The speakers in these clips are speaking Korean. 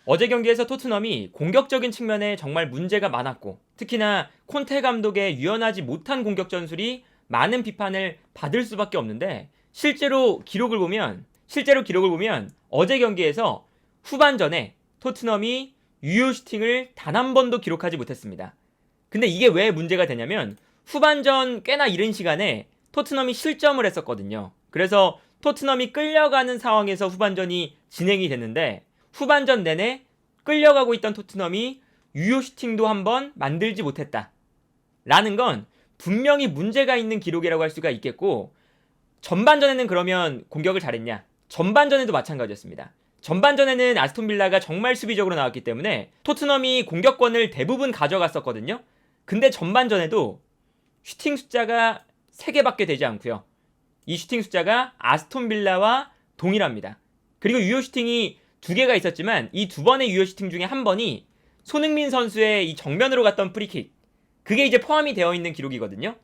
어제 경기에서 토트넘이 공격적인 측면에 정말 문제가 많았고 특히나 콘테 감독의 유연하지 못한 공격 전술이 많은 비판을 받을 수밖에 없는데 실제로 기록을 보면 어제 경기에서 후반전에 토트넘이 유효 슈팅을 단 한 번도 기록하지 못했습니다. 근데 이게 왜 문제가 되냐면 후반전 꽤나 이른 시간에 토트넘이 실점을 했었거든요. 그래서 토트넘이 끌려가는 상황에서 후반전이 진행이 됐는데 후반전 내내 끌려가고 있던 토트넘이 유효 슈팅도 한번 만들지 못했다 라는 건 분명히 문제가 있는 기록이라고 할 수가 있겠고, 전반전에는 그러면 공격을 잘했냐? 전반전에도 마찬가지였습니다. 전반전에는 아스톤 빌라가 정말 수비적으로 나왔기 때문에 토트넘이 공격권을 대부분 가져갔었거든요. 근데 전반전에도 슈팅 숫자가 3개밖에 되지 않고요. 이 슈팅 숫자가 아스톤 빌라와 동일합니다. 그리고 유효 슈팅이 2개가 있었지만 이 2번의 유효 슈팅 중에 한 번이 손흥민 선수의 이 정면으로 갔던 프리킥, 그게 이제 포함이 되어 있는 기록이거든요.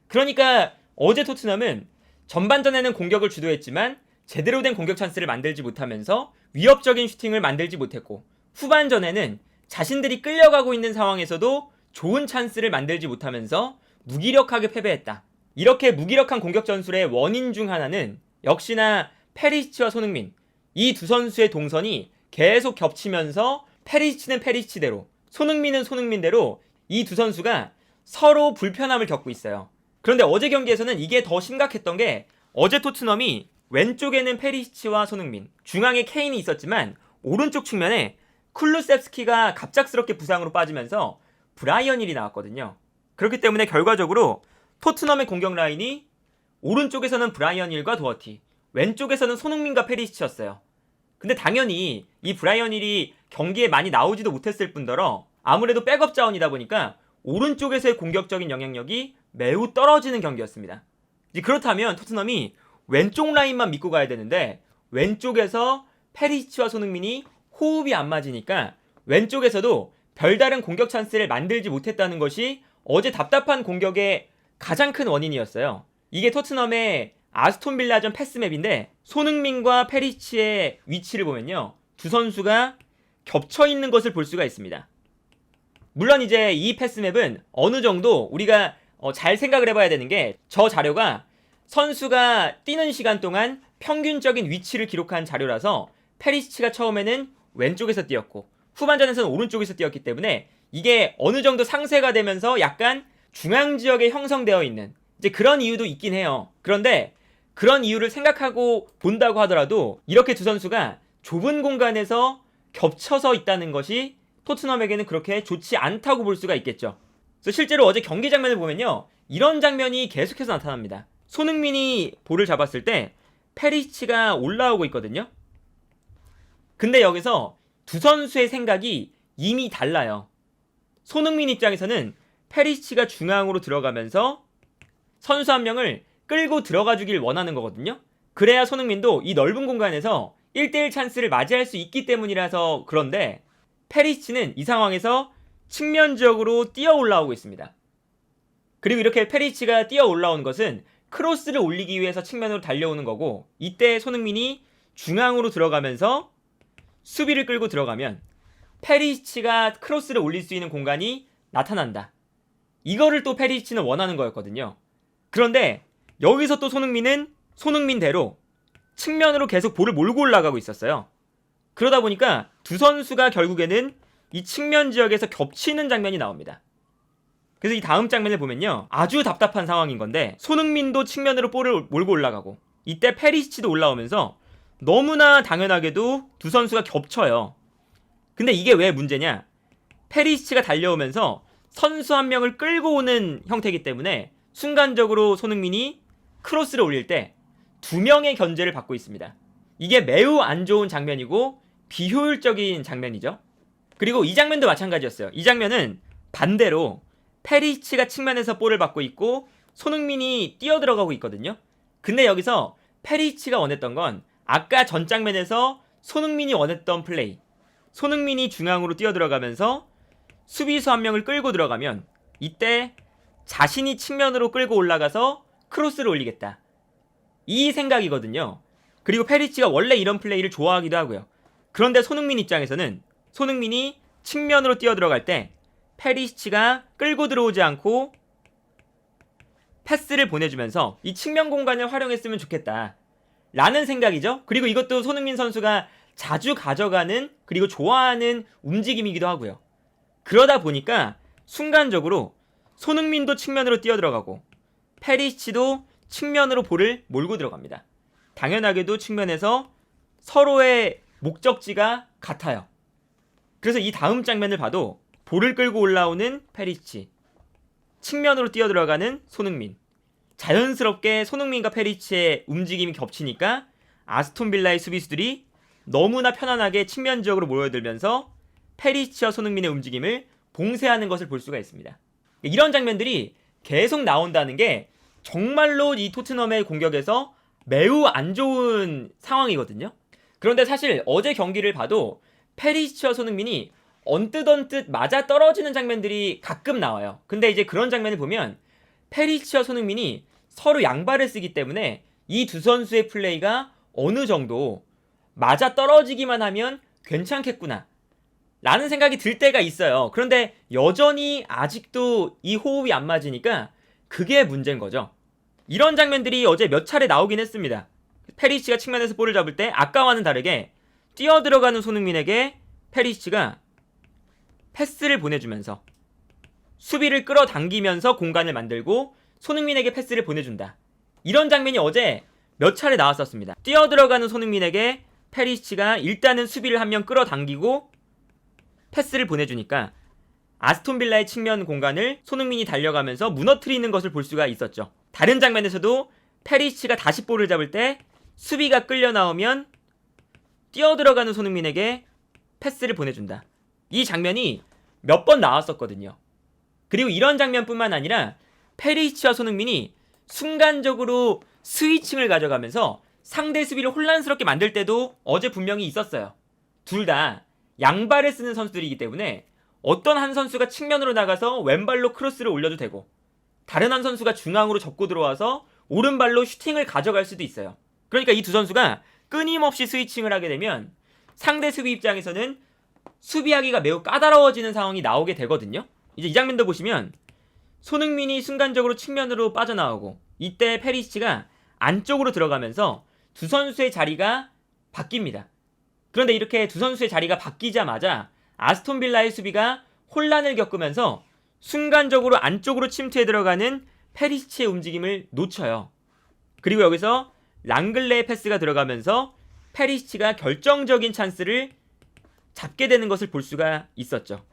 그러니까 어제 토트넘은 전반전에는 공격을 주도했지만 제대로 된 공격 찬스를 만들지 못하면서 위협적인 슈팅을 만들지 못했고, 후반전에는 자신들이 끌려가고 있는 상황에서도 좋은 찬스를 만들지 못하면서 무기력하게 패배했다. 이렇게 무기력한 공격 전술의 원인 중 하나는 역시나 페리시치와 손흥민, 이 두 선수의 동선이 계속 겹치면서 페리시치는 페리시치대로, 손흥민은 손흥민대로 이 두 선수가 서로 불편함을 겪고 있어요. 그런데 어제 경기에서는 이게 더 심각했던 게 어제 토트넘이 왼쪽에는 페리시치와 손흥민, 중앙에 케인이 있었지만 오른쪽 측면에 쿨루셉스키가 갑작스럽게 부상으로 빠지면서 브라이언 힐이 나왔거든요. 그렇기 때문에 결과적으로 토트넘의 공격 라인이 오른쪽에서는 브라이언 힐과 도어티, 왼쪽에서는 손흥민과 페리시치였어요. 근데 당연히 이 브라이언 힐이 경기에 많이 나오지도 못했을 뿐더러 아무래도 백업 자원이다 보니까 오른쪽에서의 공격적인 영향력이 매우 떨어지는 경기였습니다. 이제 그렇다면 토트넘이 왼쪽 라인만 믿고 가야 되는데 왼쪽에서 페리시치와 손흥민이 호흡이 안 맞으니까 왼쪽에서도 별다른 공격 찬스를 만들지 못했다는 것이 어제 답답한 공격의 가장 큰 원인이었어요. 이게 토트넘의 아스톤 빌라전 패스맵인데 손흥민과 페리시치의 위치를 보면요, 두 선수가 겹쳐 있는 것을 볼 수가 있습니다. 물론 이제 이 패스맵은 어느 정도 우리가 잘 생각을 해봐야 되는 게, 저 자료가 선수가 뛰는 시간 동안 평균적인 위치를 기록한 자료라서 페리시치가 처음에는 왼쪽에서 뛰었고 후반전에서는 오른쪽에서 뛰었기 때문에 이게 어느 정도 상쇄가 되면서 약간 중앙 지역에 형성되어 있는 이제 그런 이유도 있긴 해요. 그런데 그런 이유를 생각하고 본다고 하더라도 이렇게 두 선수가 좁은 공간에서 겹쳐서 있다는 것이 토트넘에게는 그렇게 좋지 않다고 볼 수가 있겠죠. 그래서 실제로 어제 경기 장면을 보면요, 이런 장면이 계속해서 나타납니다. 손흥민이 볼을 잡았을 때 페리시치가 올라오고 있거든요. 근데 여기서 두 선수의 생각이 이미 달라요. 손흥민 입장에서는 페리시치가 중앙으로 들어가면서 선수 한 명을 끌고 들어가 주길 원하는 거거든요. 그래야 손흥민도 이 넓은 공간에서 1대1 찬스를 맞이할 수 있기 때문이라서. 그런데 페리시치는 이 상황에서 측면 지역으로 뛰어 올라오고 있습니다. 그리고 이렇게 페리시치가 뛰어 올라온 것은 크로스를 올리기 위해서 측면으로 달려오는 거고, 이때 손흥민이 중앙으로 들어가면서 수비를 끌고 들어가면 페리시치가 크로스를 올릴 수 있는 공간이 나타난다. 이거를 또 페리시치는 원하는 거였거든요. 그런데 여기서 또 손흥민은 손흥민대로 측면으로 계속 볼을 몰고 올라가고 있었어요. 그러다 보니까 두 선수가 결국에는 이 측면 지역에서 겹치는 장면이 나옵니다. 그래서 이 다음 장면을 보면요, 아주 답답한 상황인 건데 손흥민도 측면으로 볼을 몰고 올라가고 이때 페리시치도 올라오면서 너무나 당연하게도 두 선수가 겹쳐요. 근데 이게 왜 문제냐? 페리시치가 달려오면서 선수 한 명을 끌고 오는 형태이기 때문에 순간적으로 손흥민이 크로스를 올릴 때 두 명의 견제를 받고 있습니다. 이게 매우 안 좋은 장면이고 비효율적인 장면이죠. 그리고 이 장면도 마찬가지였어요. 이 장면은 반대로 페리시치가 측면에서 볼을 받고 있고 손흥민이 뛰어들어가고 있거든요. 근데 여기서 페리시치가 원했던 건 아까 전 장면에서 손흥민이 원했던 플레이, 손흥민이 중앙으로 뛰어들어가면서 수비수 한 명을 끌고 들어가면 이때 자신이 측면으로 끌고 올라가서 크로스를 올리겠다, 이 생각이거든요. 그리고 페리시치가 원래 이런 플레이를 좋아하기도 하고요. 그런데 손흥민 입장에서는 손흥민이 측면으로 뛰어들어갈 때 페리시치가 끌고 들어오지 않고 패스를 보내주면서 이 측면 공간을 활용했으면 좋겠다 라는 생각이죠. 그리고 이것도 손흥민 선수가 자주 가져가는 그리고 좋아하는 움직임이기도 하고요. 그러다 보니까 순간적으로 손흥민도 측면으로 뛰어들어가고 페리시치도 측면으로 볼을 몰고 들어갑니다. 당연하게도 측면에서 서로의 목적지가 같아요. 그래서 이 다음 장면을 봐도 볼을 끌고 올라오는 페리시치, 측면으로 뛰어들어가는 손흥민, 자연스럽게 손흥민과 페리시치의 움직임이 겹치니까 아스톤빌라의 수비수들이 너무나 편안하게 측면 지역으로 모여들면서 페리시치와 손흥민의 움직임을 봉쇄하는 것을 볼 수가 있습니다. 이런 장면들이 계속 나온다는 게 정말로 이 토트넘의 공격에서 매우 안 좋은 상황이거든요. 그런데 사실 어제 경기를 봐도 페리시치와 손흥민이 언뜻 맞아 떨어지는 장면들이 가끔 나와요. 근데 이제 그런 장면을 보면 페리시치와 손흥민이 서로 양발을 쓰기 때문에 이 두 선수의 플레이가 어느 정도 맞아 떨어지기만 하면 괜찮겠구나 라는 생각이 들 때가 있어요. 그런데 여전히 아직도 이 호흡이 안 맞으니까 그게 문제인 거죠. 이런 장면들이 어제 몇 차례 나오긴 했습니다. 페리시치가 측면에서 볼을 잡을 때 아까와는 다르게 뛰어들어가는 손흥민에게 페리시치가 패스를 보내주면서 수비를 끌어당기면서 공간을 만들고 손흥민에게 패스를 보내준다. 이런 장면이 어제 몇 차례 나왔었습니다. 뛰어들어가는 손흥민에게 페리시치가 일단은 수비를 한 명 끌어당기고 패스를 보내주니까 아스톤빌라의 측면 공간을 손흥민이 달려가면서 무너뜨리는 것을 볼 수가 있었죠. 다른 장면에서도 페리시치가 다시 볼을 잡을 때 수비가 끌려 나오면 뛰어들어가는 손흥민에게 패스를 보내준다. 이 장면이 몇 번 나왔었거든요. 그리고 이런 장면뿐만 아니라 페리시치와 손흥민이 순간적으로 스위칭을 가져가면서 상대 수비를 혼란스럽게 만들 때도 어제 분명히 있었어요. 둘 다 양발을 쓰는 선수들이기 때문에 어떤 한 선수가 측면으로 나가서 왼발로 크로스를 올려도 되고 다른 한 선수가 중앙으로 접고 들어와서 오른발로 슈팅을 가져갈 수도 있어요. 그러니까 이 두 선수가 끊임없이 스위칭을 하게 되면 상대 수비 입장에서는 수비하기가 매우 까다로워지는 상황이 나오게 되거든요. 이제 이 장면도 보시면 손흥민이 순간적으로 측면으로 빠져나오고 이때 페리시치가 안쪽으로 들어가면서 두 선수의 자리가 바뀝니다. 그런데 이렇게 두 선수의 자리가 바뀌자마자 아스톤빌라의 수비가 혼란을 겪으면서 순간적으로 안쪽으로 침투해 들어가는 페리시치의 움직임을 놓쳐요. 그리고 여기서 랑글레의 패스가 들어가면서 페리시치가 결정적인 찬스를 잡게 되는 것을 볼 수가 있었죠.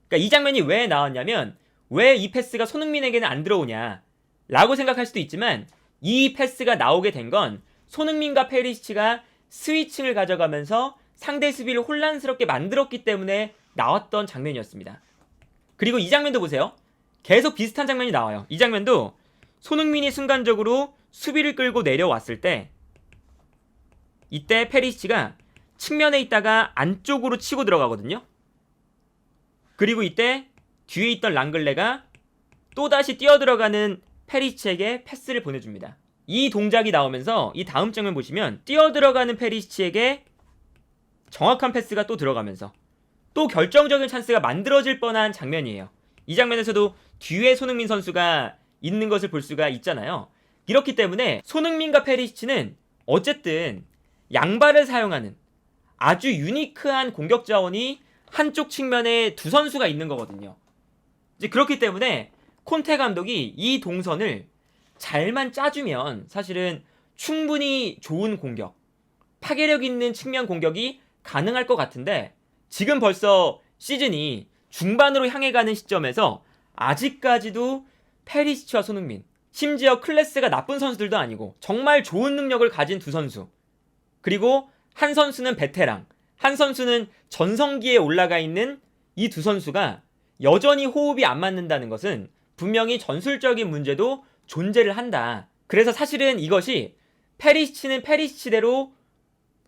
그러니까 이 장면이 왜 나왔냐면 왜 이 패스가 손흥민에게는 안 들어오냐 라고 생각할 수도 있지만 이 패스가 나오게 된 건 손흥민과 페리시치가 스위칭을 가져가면서 상대 수비를 혼란스럽게 만들었기 때문에 나왔던 장면이었습니다. 그리고 이 장면도 보세요. 계속 비슷한 장면이 나와요. 이 장면도 손흥민이 순간적으로 수비를 끌고 내려왔을 때 이때 페리시치가 측면에 있다가 안쪽으로 치고 들어가거든요. 그리고 이때 뒤에 있던 랑글레가 또다시 뛰어들어가는 페리시치에게 패스를 보내줍니다. 이 동작이 나오면서 이 다음 장면 보시면 뛰어들어가는 페리시치에게 정확한 패스가 또 들어가면서 또 결정적인 찬스가 만들어질 뻔한 장면이에요. 이 장면에서도 뒤에 손흥민 선수가 있는 것을 볼 수가 있잖아요. 이렇기 때문에 손흥민과 페리시치는 어쨌든 양발을 사용하는 아주 유니크한 공격 자원이 한쪽 측면에 두 선수가 있는 거거든요. 이제 그렇기 때문에 콘테 감독이 이 동선을 잘만 짜주면 사실은 충분히 좋은 공격, 파괴력 있는 측면 공격이 가능할 것 같은데 지금 벌써 시즌이 중반으로 향해 가는 시점에서 아직까지도 페리시치와 손흥민, 심지어 클래스가 나쁜 선수들도 아니고 정말 좋은 능력을 가진 두 선수, 그리고 한 선수는 베테랑, 한 선수는 전성기에 올라가 있는 이 두 선수가 여전히 호흡이 안 맞는다는 것은 분명히 전술적인 문제도 존재를 한다. 그래서 사실은 이것이 페리시치는 페리시치대로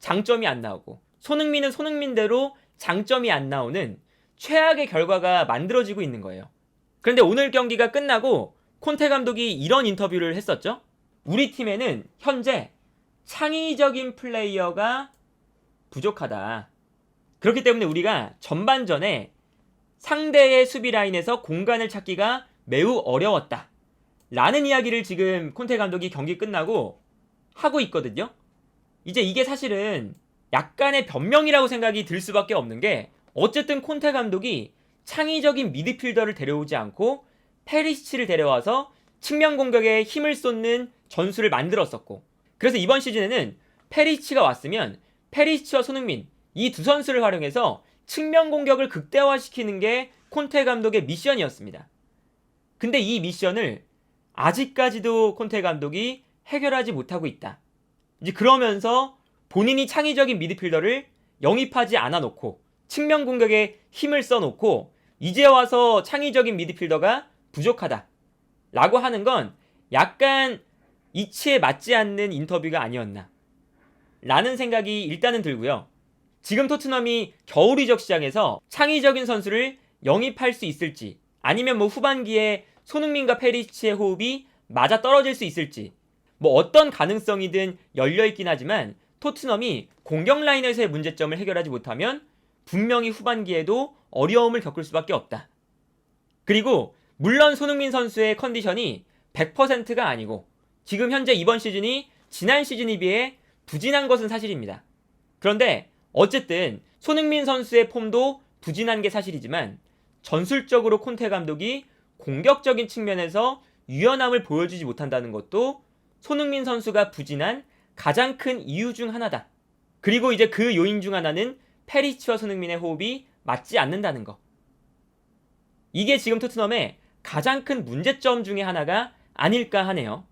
장점이 안 나오고 손흥민은 손흥민대로 장점이 안 나오는 최악의 결과가 만들어지고 있는 거예요. 그런데 오늘 경기가 끝나고 콘테 감독이 이런 인터뷰를 했었죠. 우리 팀에는 현재 창의적인 플레이어가 부족하다. 그렇기 때문에 우리가 전반전에 상대의 수비 라인에서 공간을 찾기가 매우 어려웠다 라는 이야기를 지금 콘테 감독이 경기 끝나고 하고 있거든요. 이제 이게 사실은 약간의 변명이라고 생각이 들 수밖에 없는 게, 어쨌든 콘테 감독이 창의적인 미드필더를 데려오지 않고 페리시치를 데려와서 측면 공격에 힘을 쏟는 전술을 만들었었고, 그래서 이번 시즌에는 페리시치가 왔으면 페리시치와 손흥민 이 두 선수를 활용해서 측면 공격을 극대화시키는 게 콘테 감독의 미션이었습니다. 근데 이 미션을 아직까지도 콘테 감독이 해결하지 못하고 있다. 이제 그러면서 본인이 창의적인 미드필더를 영입하지 않아 놓고 측면 공격에 힘을 써 놓고 이제 와서 창의적인 미드필더가 부족하다 라고 하는 건 약간 이치에 맞지 않는 인터뷰가 아니었나 라는 생각이 일단은 들고요. 지금 토트넘이 겨울 이적 시장에서 창의적인 선수를 영입할 수 있을지, 아니면 뭐 후반기에 손흥민과 페리시치의 호흡이 맞아 떨어질 수 있을지, 뭐 어떤 가능성이든 열려있긴 하지만 토트넘이 공격 라인에서의 문제점을 해결하지 못하면 분명히 후반기에도 어려움을 겪을 수밖에 없다. 그리고 물론 손흥민 선수의 컨디션이 100%가 아니고 지금 현재 이번 시즌이 지난 시즌에 비해 부진한 것은 사실입니다. 그런데 어쨌든 손흥민 선수의 폼도 부진한 게 사실이지만 전술적으로 콘테 감독이 공격적인 측면에서 유연함을 보여주지 못한다는 것도 손흥민 선수가 부진한 가장 큰 이유 중 하나다. 그리고 이제 그 요인 중 하나는 페리시치와 손흥민의 호흡이 맞지 않는다는 거. 이게 지금 토트넘의 가장 큰 문제점 중에 하나가 아닐까 하네요.